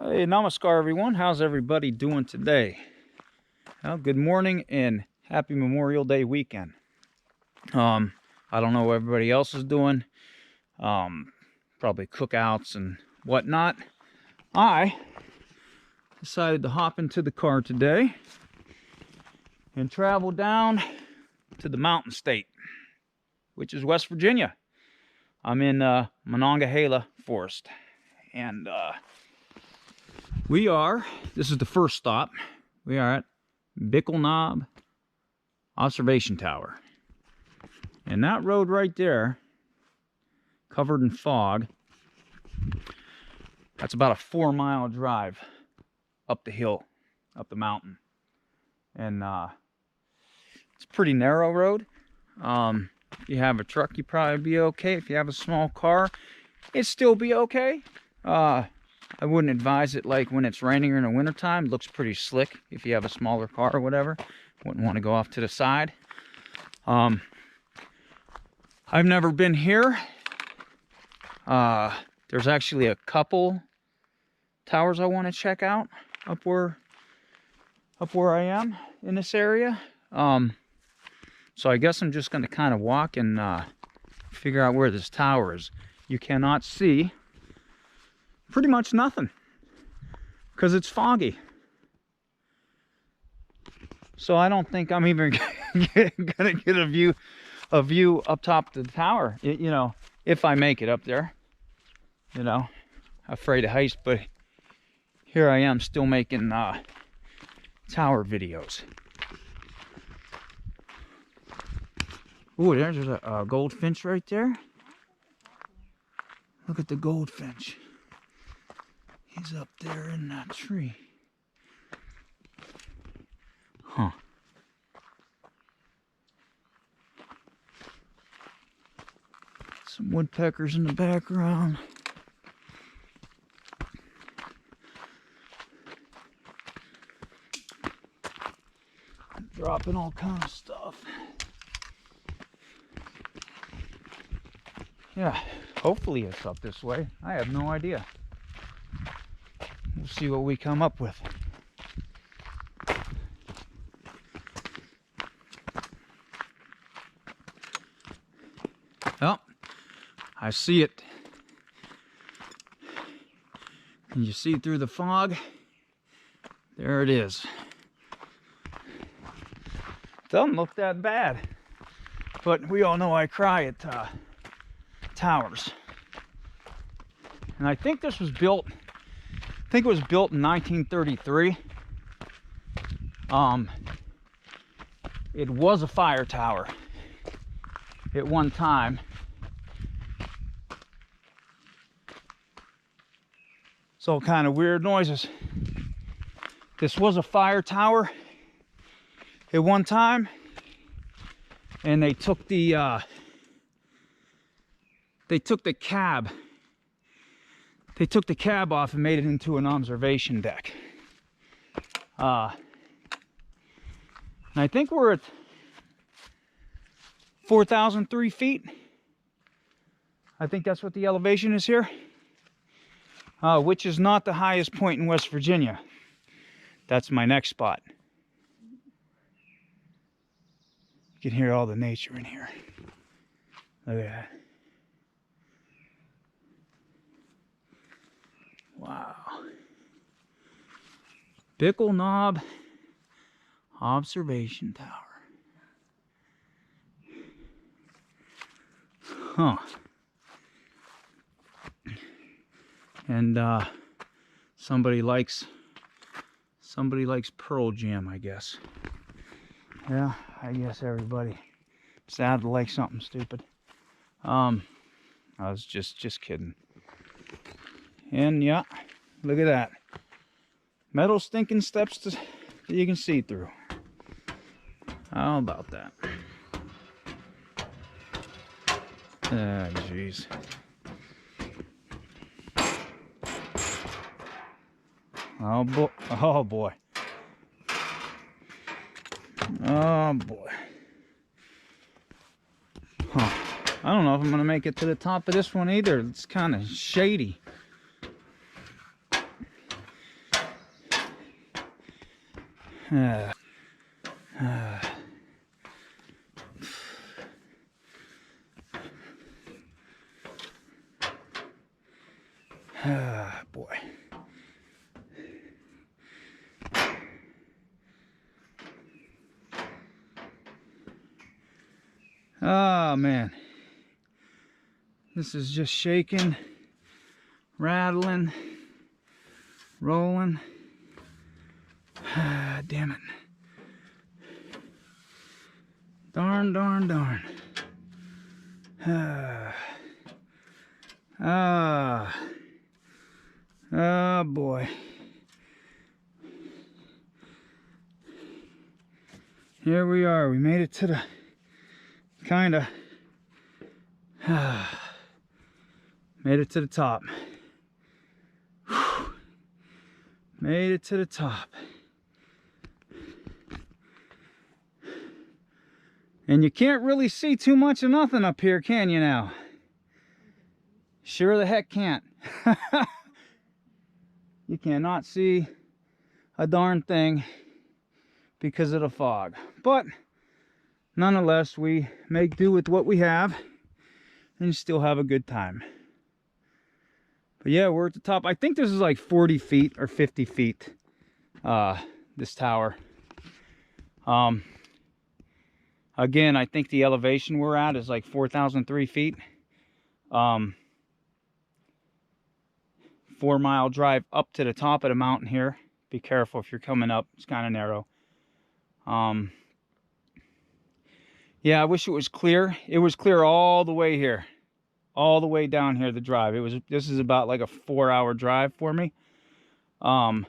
Hey, namaskar everyone. How's everybody doing today? Well, good morning and happy Memorial Day weekend. I don't know what everybody else is doing. Probably cookouts and whatnot. I decided to hop into the car today and travel down to the mountain state, which is West Virginia. I'm in Monongahela Forest, and this is the first stop. We are at Bickle Knob Observation Tower. And that road right there, covered in fog, that's about a 4-mile drive up the hill, up the mountain. And it's a pretty narrow road. If you have a truck, you'd probably be okay. If you have a small car, it'd still be okay. I wouldn't advise it like when it's raining or in the wintertime. It looks pretty slick if you have a smaller car or whatever. Wouldn't want to go off to the side. I've never been here. There's actually a couple towers I want to check out up where I am in this area. So I guess I'm just going to kind of walk and figure out where this tower is. You cannot see pretty much nothing because it's foggy. So I don't think I'm even gonna get a view up top of the tower. You know, if I make it up there. You know, afraid of heights, but here I am still making tower videos. Ooh, there's a goldfinch right there. Look at the goldfinch. He's up there in that tree. Huh. Some woodpeckers in the background. Dropping all kinds of stuff. Yeah, hopefully it's up this way. I have no idea. We'll see what we come up with. Oh, I see it. Can you see through the fog? There it is. Doesn't look that bad, but we all know I cry at towers. And I think this was built, it was built in 1933. It was a fire tower at one time. So kind of weird noises. This was a fire tower at one time, and they took the cab. They took the cab off and made it into an observation deck. And I think we're at 4,003 feet. I think that's what the elevation is here. Which is not the highest point in West Virginia. That's my next spot. You can hear all the nature in here. Look at that. Wow. Bickle Knob Observation Tower. Huh. And somebody likes Pearl Jam, I guess. Yeah, I guess everybody sad to like something stupid. I was just kidding. And yeah, look at that. Metal stinking steps that you can see through. How about that? Ah, jeez. Oh boy. Oh boy. Oh boy. Huh. I don't know if I'm gonna make it to the top of this one either. It's kind of shady. Boy. Oh man, this is just shaking, rattling, rolling. Damn it. Darn, darn, darn. Oh boy. Here we are. We made it to the kinda made it to the top. Whew. Made it to the top. And you can't really see too much of nothing up here, can you now? Sure the heck can't. You cannot see a darn thing because of the fog. But nonetheless, we make do with what we have and still have a good time. But yeah, we're at the top. I think this is like 40 feet or 50 feet, this tower. Again, I think the elevation we're at is like 4,003 feet. 4-mile drive up to the top of the mountain here. Be careful if you're coming up, it's kind of narrow. Yeah, I wish it was clear. It was clear all the way here, all the way down here, the drive. This is about like a 4-hour drive for me. I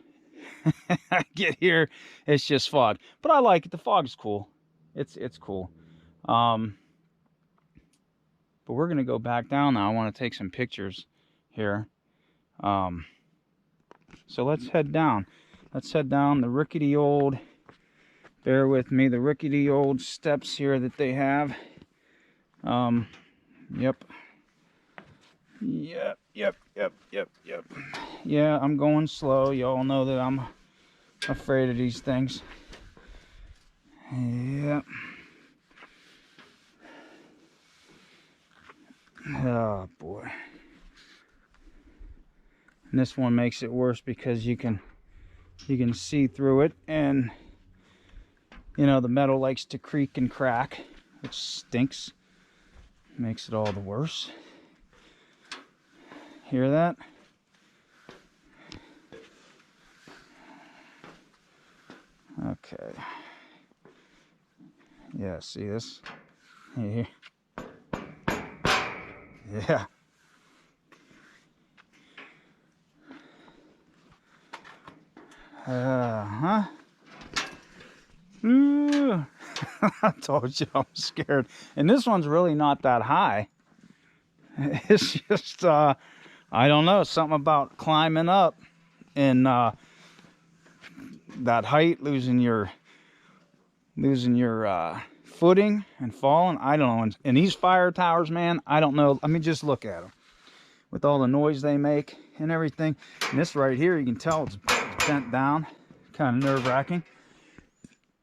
get here, it's just fog, but I like it. The fog's cool. It's cool. But we're gonna go back down now. I want to take some pictures here. So let's head down. Let's head down the rickety old, bear with me, the rickety old steps here that they have. Yep. Yeah, I'm going slow. Y'all know that I'm afraid of these things. Yep. Oh boy. And this one makes it worse because you can see through it, and you know the metal likes to creak and crack, which stinks. Makes it all the worse. Hear that? Okay. Yeah, see this? Here. Yeah. Ooh. I told you I'm scared. And this one's really not that high. It's just, I don't know, something about climbing up and that height, losing your footing and falling. I don't know. And these fire towers, man, I don't know. I mean, just look at them with all the noise they make and everything. And this right here, you can tell it's bent down, kind of nerve-wracking.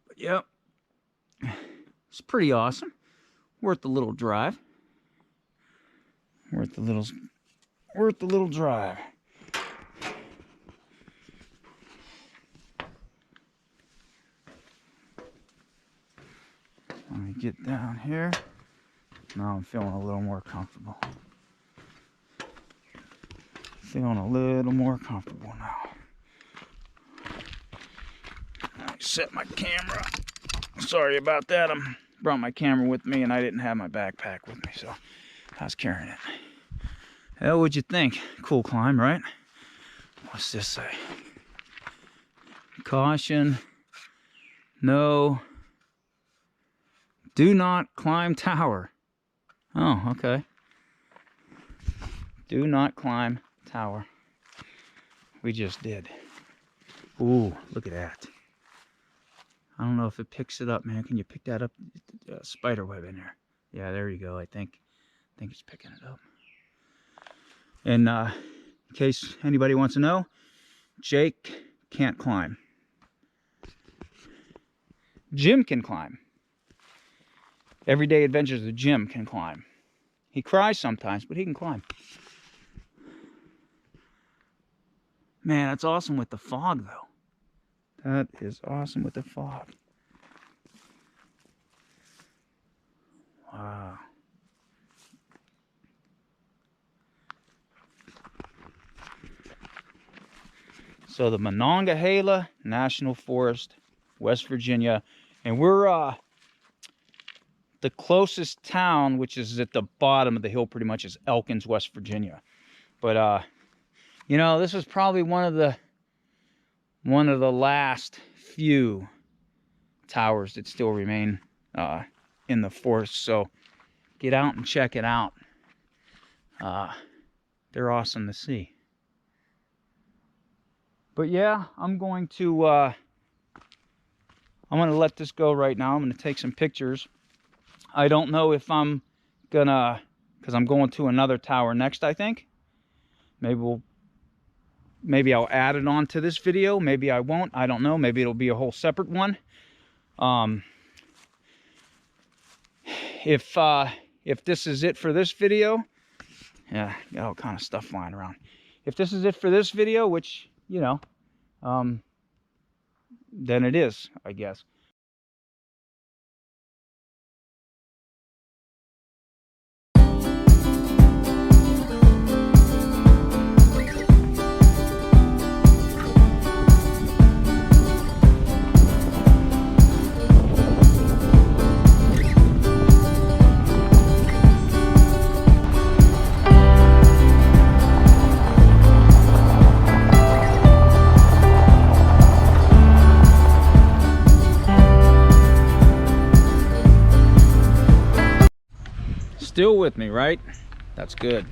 But yep, it's pretty awesome. Worth the little drive. Worth the little drive. Let me get down here. Now I'm feeling a little more comfortable. Feeling a little more comfortable now. I set my camera. Sorry about that. I brought my camera with me and I didn't have my backpack with me, so I was carrying it. Hell, what'd you think? Cool climb, right? What's this say? Caution. No. Do not climb tower. Oh, okay. Do not climb tower. We just did. Ooh, look at that. I don't know if it picks it up, man. Can you pick that up? Spider web in there. Yeah, there you go. I think it's picking it up. And in case anybody wants to know, Jake can't climb. Jim can climb. Everyday Adventures of Jim can climb. He cries sometimes, but he can climb. Man, that's awesome with the fog, though. That is awesome with the fog. Wow. So the Monongahela National Forest, West Virginia, and we're the closest town, which is at the bottom of the hill pretty much, is Elkins, West Virginia. But you know, this is probably one of the last few towers that still remain in the forest. So get out and check it out. They're awesome to see. But yeah, I'm going to let this go right now. I'm gonna take some pictures. I don't know if I'm gonna, because I'm going to another tower next, I think. Maybe I'll add it on to this video. Maybe I won't. I don't know. Maybe it'll be a whole separate one. If this is it for this video, yeah, got all kind of stuff flying around. If this is it for this video, which, you know, then it is, I guess. Still with me, right? That's good.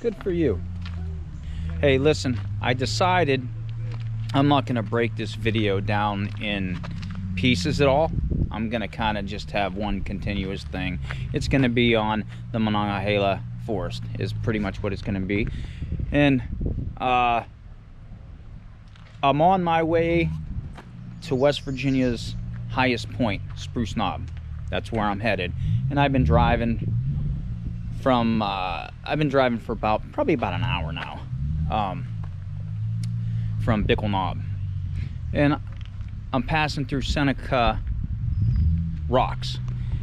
Good for you. Hey, listen, I decided I'm not going to break this video down in pieces at all. I'm going to kind of just have one continuous thing. It's going to be on the Monongahela Forest, is pretty much what it's going to be. And I'm on my way to West Virginia's highest point, Spruce Knob. That's where I'm headed. And I've been driving for probably about an hour now, from Bickle Knob, and I'm passing through Seneca rocks,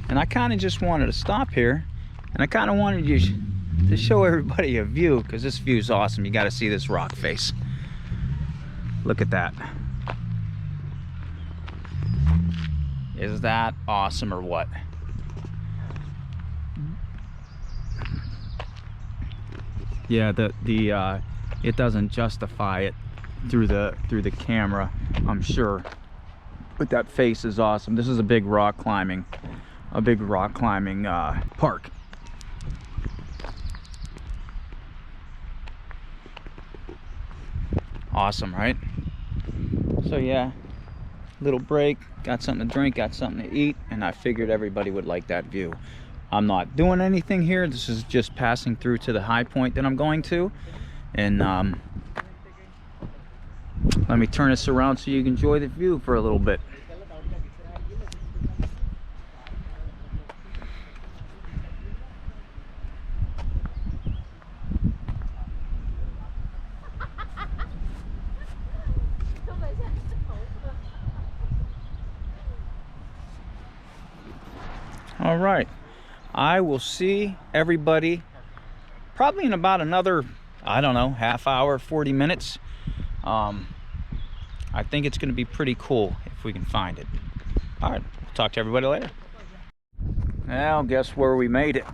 and I kind of just wanted to stop here, and I kind of wanted you to show everybody a view, because this view is awesome. You got to see this rock face. Look at that. Is that awesome or what? Yeah, it doesn't justify it through the camera, I'm sure, but that face is awesome. This is a big rock climbing park. Awesome, right? So yeah, little break, got something to drink, got something to eat, and I figured everybody would like that view. I'm not doing anything here. This is just passing through to the high point that I'm going to. And let me turn this around so you can enjoy the view for a little bit. All right. I will see everybody probably in about another, I don't know, half hour, 40 minutes. I think it's going to be pretty cool if we can find it. All right, talk to everybody later. Well, guess where we made it.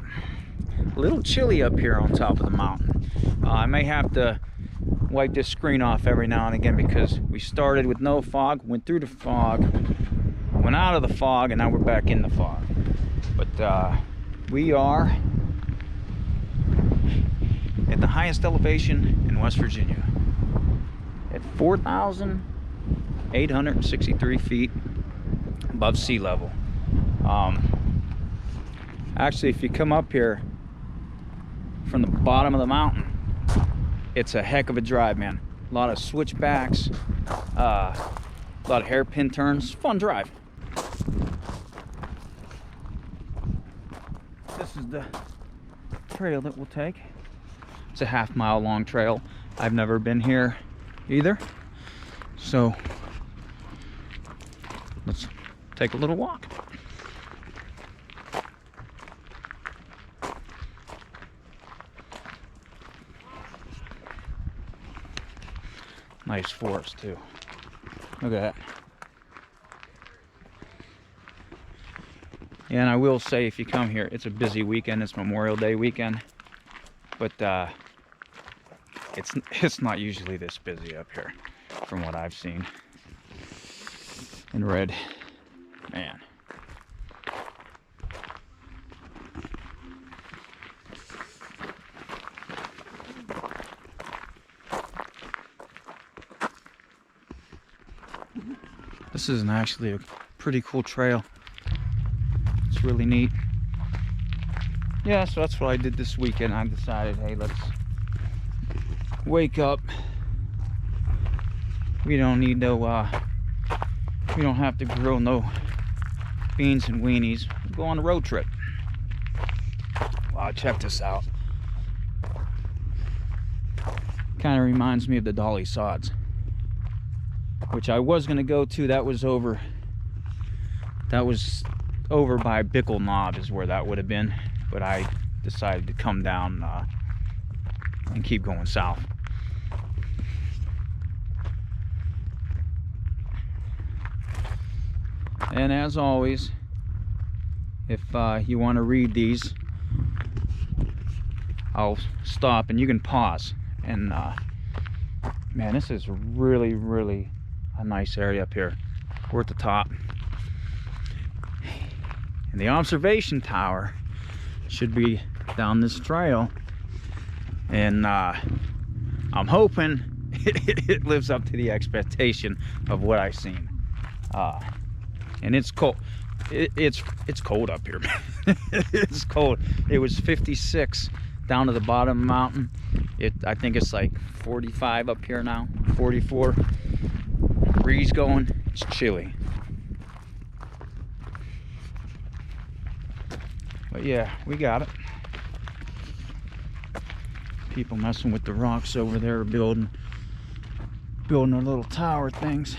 A little chilly up here on top of the mountain. I may have to wipe this screen off every now and again, because we started with no fog, went through the fog, went out of the fog, and now we're back in the fog. But we are at the highest elevation in West Virginia at 4,863 feet above sea level. Actually, if you come up here from the bottom of the mountain, it's a heck of a drive, man. A lot of switchbacks, a lot of hairpin turns. Fun drive. is the trail that we'll take. It's a half-mile long trail. I've never been here either, so let's take a little walk. Nice forest too. Look at that. Yeah, and I will say, if you come here, it's a busy weekend. It's Memorial Day weekend, but it's not usually this busy up here, from what I've seen and read. Man. This is actually a pretty cool trail. It's really neat. Yeah, so that's what I did this weekend. I decided, hey, let's wake up. We don't need no, we don't have to grill no beans and weenies. We'll go on a road trip. Wow, check this out. Kind of reminds me of the Dolly Sods, which I was gonna go to. That was over by Bickle Knob is where that would have been, but I decided to come down and keep going south. And as always, if you want to read these, I'll stop and you can pause. And man, this is really, really a nice area up here. We're at the top, and the observation tower should be down this trail, and I'm hoping it lives up to the expectation of what I've seen. And it's cold. It's cold up here, man. It's cold. It was 56 down to the bottom of the mountain. I think it's like 45 up here now, 44. Breeze going. It's chilly. But yeah, we got it. People messing with the rocks over there, building their little tower things.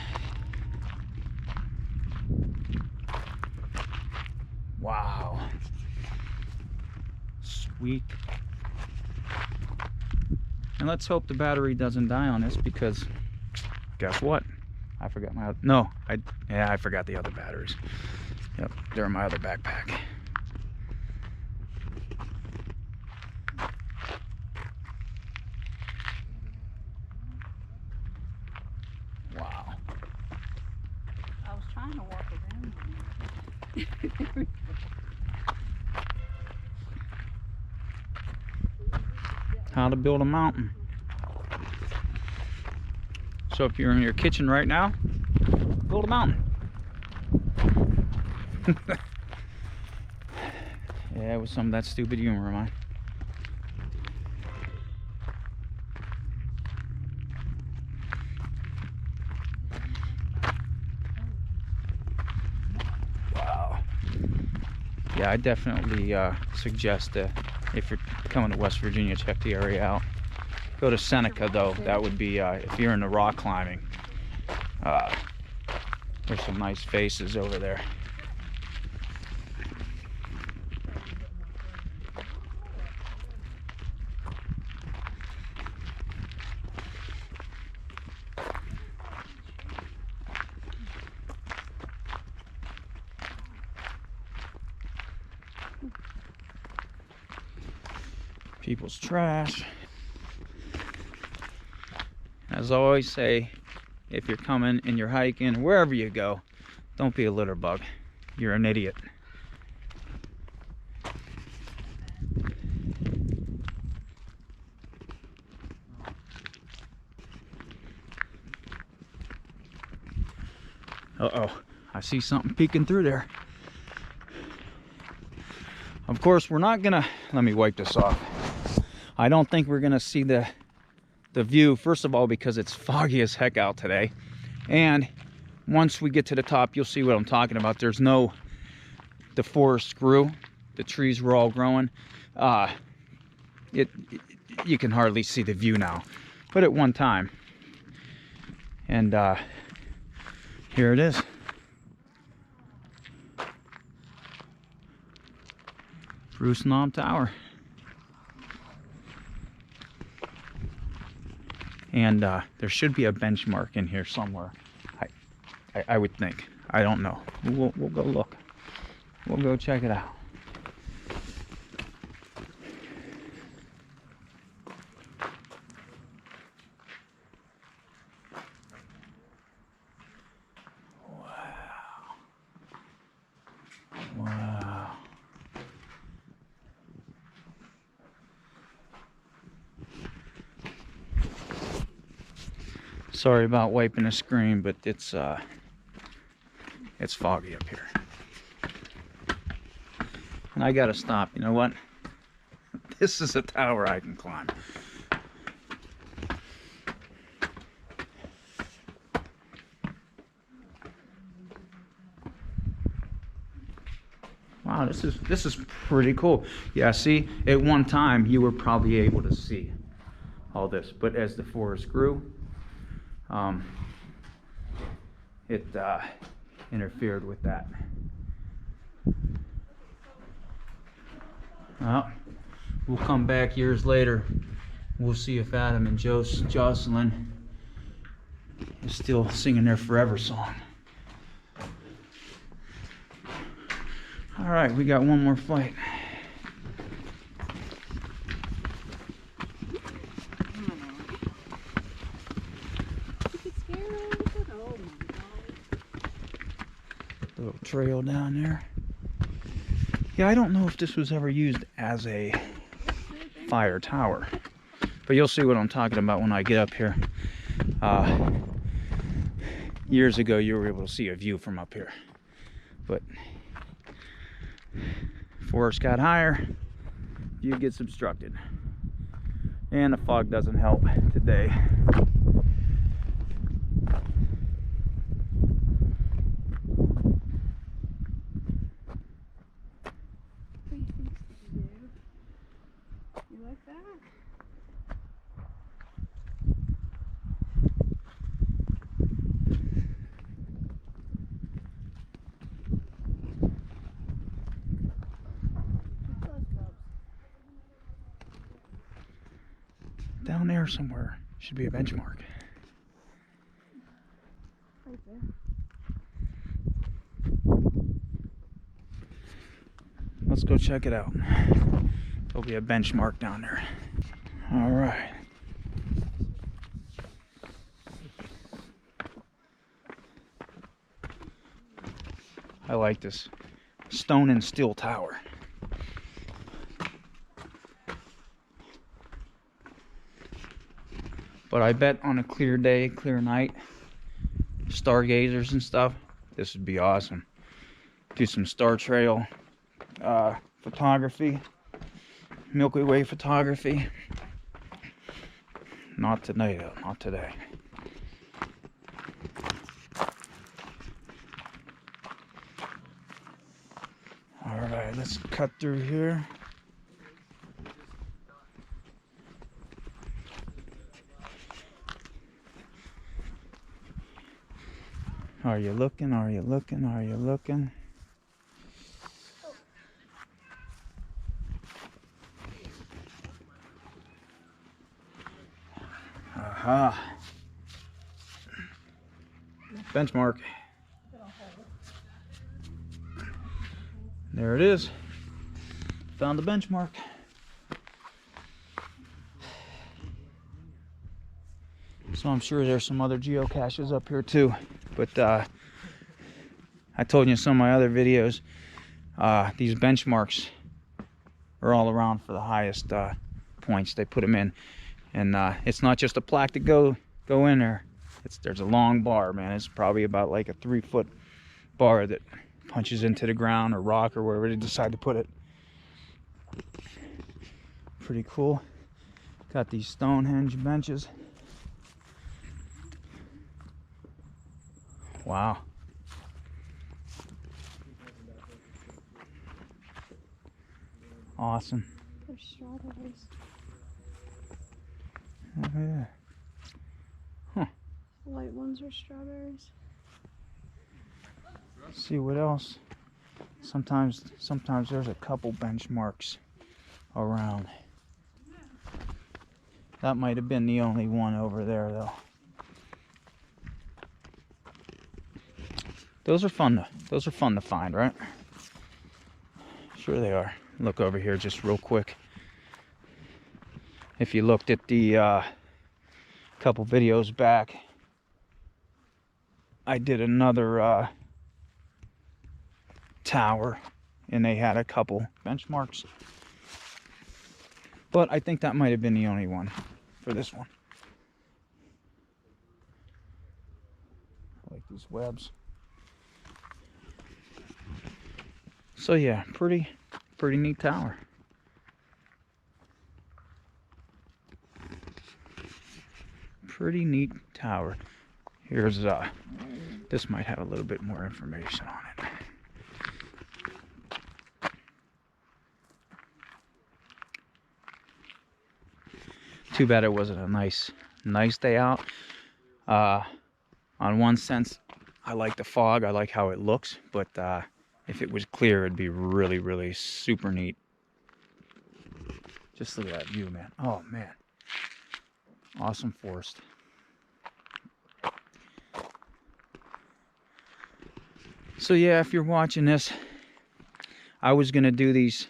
Wow. Sweet. And let's hope the battery doesn't die on this, because guess what? I forgot my I forgot the other batteries. Yep, they're in my other backpack. Wow. I was trying to walk around. How to build a mountain. So if you're in your kitchen right now, build a mountain. Yeah, it was some of that stupid humor of mine. Wow. Yeah, I definitely suggest if you're coming to West Virginia, check the area out. Go to Seneca though. That would be if you're into rock climbing. There's some nice faces over there. People's trash. As I always say, if you're coming and you're hiking, wherever you go, don't be a litter bug. You're an idiot. Uh-oh, I see something peeking through there. Of course, we're not gonna, let me wipe this off. I don't think we're gonna see the view, first of all, because it's foggy as heck out today. And once we get to the top, you'll see what I'm talking about. The forest grew. the trees were all growing. You can hardly see the view now, but at one time. And here it is. Spruce Knob Tower. And there should be a benchmark in here somewhere. I would think. I don't know. We'll go look. We'll go check it out. Wow. Sorry about wiping the screen, but it's foggy up here. And I gotta stop. You know what? This is a tower I can climb. Wow, this is pretty cool. Yeah, see, at one time you were probably able to see all this, but as the forest grew, it interfered with that. Well, we'll come back years later. We'll see if Adam and Jocelyn is still singing their forever song. All right, we got one more flight. Little trail down there. Yeah, I don't know if this was ever used as a fire tower, but you'll see what I'm talking about when I get up here. Years ago, you were able to see a view from up here, but forest got higher, view gets obstructed, and the fog doesn't help today. You like that? Down there somewhere should be a benchmark. Right there. Let's go check it out. There'll be a benchmark down there. All right. I like this stone and steel tower. But I bet on a clear day, clear night, stargazers and stuff, this would be awesome. Do some star trail photography, Milky Way photography. Not today though, not today. All right, let's cut through here. Are you looking? Are you looking? Are you looking? Aha. Benchmark. There it is. Found the benchmark. So I'm sure there's some other geocaches up here too. But I told you in some of my other videos, these benchmarks are all around for the highest points. They put them in. And it's not just a plaque to go in there. There's a long bar, man. It's probably about like a 3-foot bar that punches into the ground or rock or wherever they decide to put it. Pretty cool. Got these Stonehenge benches. Wow. Awesome. There's strawberries. Oh, yeah. The white ones are strawberries. Let's see what else. Sometimes there's a couple benchmarks around. That might have been the only one over there, though. Those are fun to find, right? Sure they are. Look over here just real quick. If you looked at the couple videos back, I did another tower, and they had a couple benchmarks. But I think that might have been the only one for this one. I like these webs. So yeah, pretty neat tower. Pretty neat tower. Here's this might have a little bit more information on it. Too bad it wasn't a nice day out. On one sense, I like the fog. I like how it looks, but if it was clear, it'd be really super neat. Just look at that view, man. Oh man, awesome forest. So yeah, if you're watching this, I was gonna do these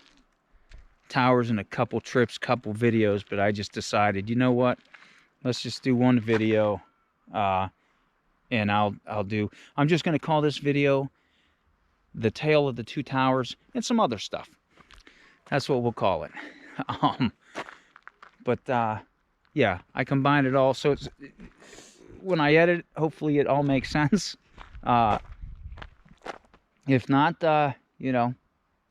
towers in a couple trips, couple videos, but I just decided, you know what? Let's just do one video, and I'm just gonna call this video "The Tale of the Two Towers" and some other stuff. That's what we'll call it. Yeah, I combined it all, so it's, when I edit, hopefully it all makes sense. If not, you know,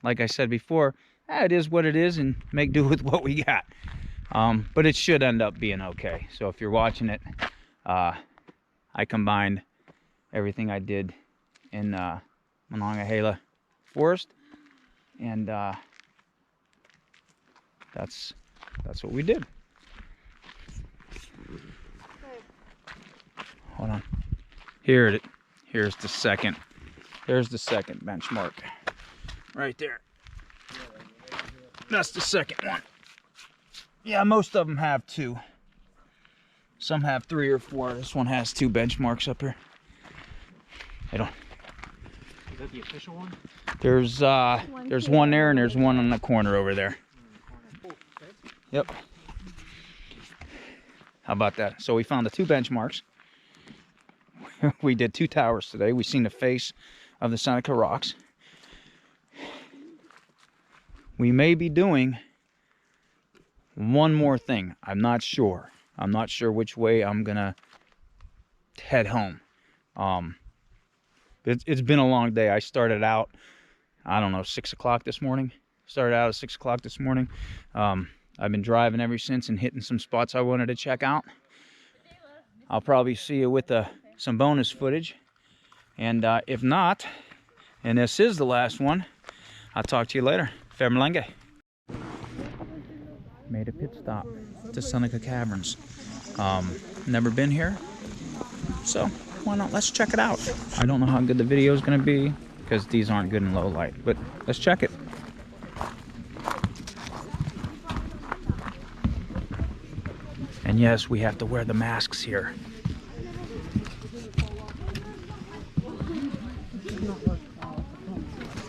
like I said before, it is what it is, and make do with what we got. But it should end up being okay. So if you're watching it, I combined everything I did in Monongahela Forest, and that's what we did. Hold on. Here's the second. There's the second benchmark. Right there. That's the second one. Yeah, most of them have two. Some have 3 or 4. This one has 2 benchmarks up here. I don't. Is that the official one? There's one there, and there's one on the corner over there. Yep. How about that? So we found the 2 benchmarks. We did 2 towers today. We seen the face of the Seneca rocks. We may be doing one more thing. I'm not sure. I'm not sure which way I'm gonna head home. It's been a long day. I started out, I don't know, 6 o'clock this morning. Started out at 6 o'clock this morning. I've been driving ever since and hitting some spots I wanted to check out. I'll probably see you with some bonus footage. And if not, and this is the last one, I'll talk to you later. Fermalenge. Made a pit stop to Seneca Caverns. Never been here, so why not? Let's check it out. I don't know how good the video is going to be because these aren't good in low light, but let's check it. And yes, we have to wear the masks here.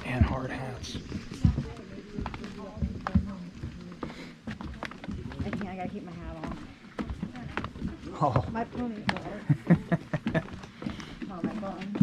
And hard hats. I gotta keep my hat on. Oh. My pony's better. Not my bun.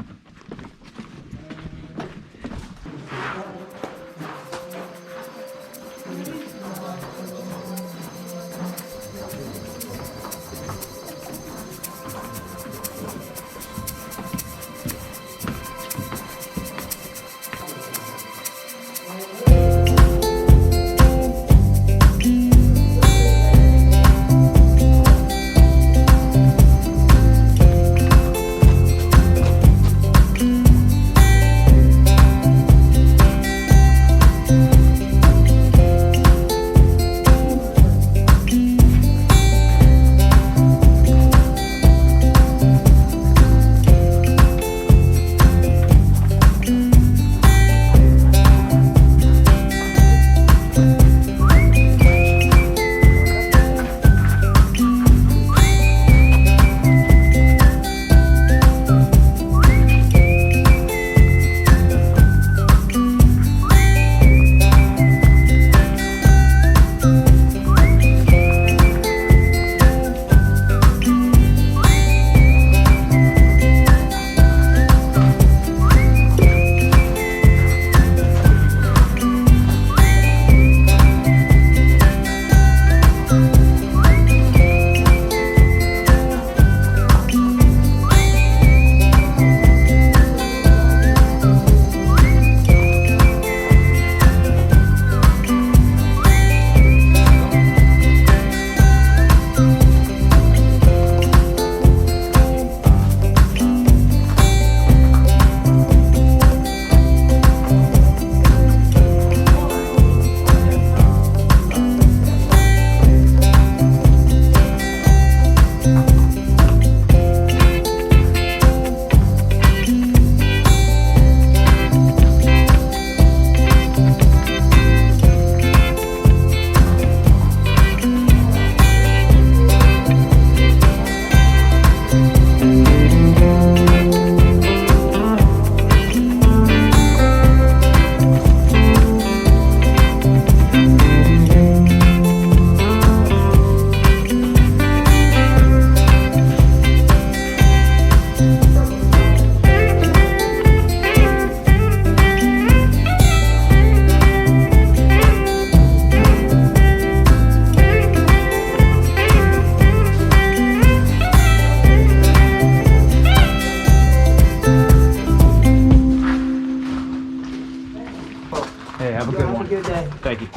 Hey, have a good one. Have a good day. Thank you.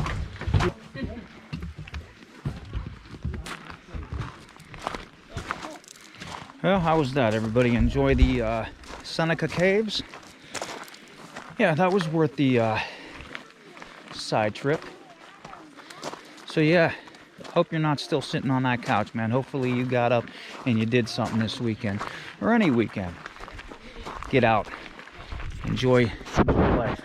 Well, how was that? Everybody enjoy the Seneca Caves? Yeah, that was worth the side trip. So yeah, hope you're not still sitting on that couch, man. Hopefully you got up and you did something this weekend, or any weekend. Get out, enjoy life.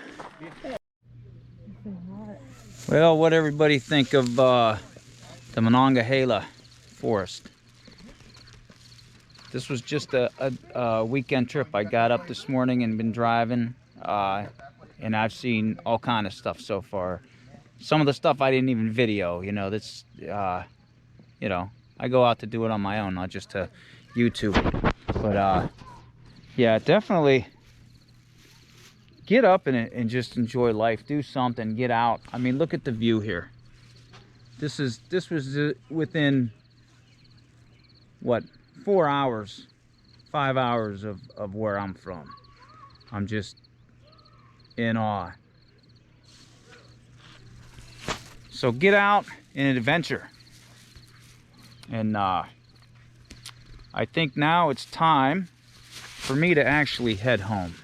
Well, what everybody think of the Monongahela forest? This was just a weekend trip. I got up this morning and been driving, and I've seen all kind of stuff so far. Some of the stuff I didn't even video, you know, that's, you know, I go out to do it on my own, not just to YouTube. But, yeah, definitely get up and just enjoy life. Do something, get out. I mean, look at the view here. This was within, what, 4 hours, 5 hours of where I'm from. I'm just in awe. So get out in an adventure. And I think now it's time for me to actually head home.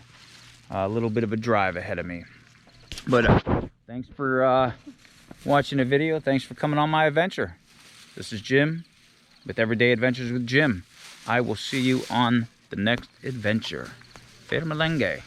A little bit of a drive ahead of me. But thanks for watching the video. Thanks for coming on my adventure. This is Jim with Everyday Adventures with Jim. I will see you on the next adventure. Fair Malenge.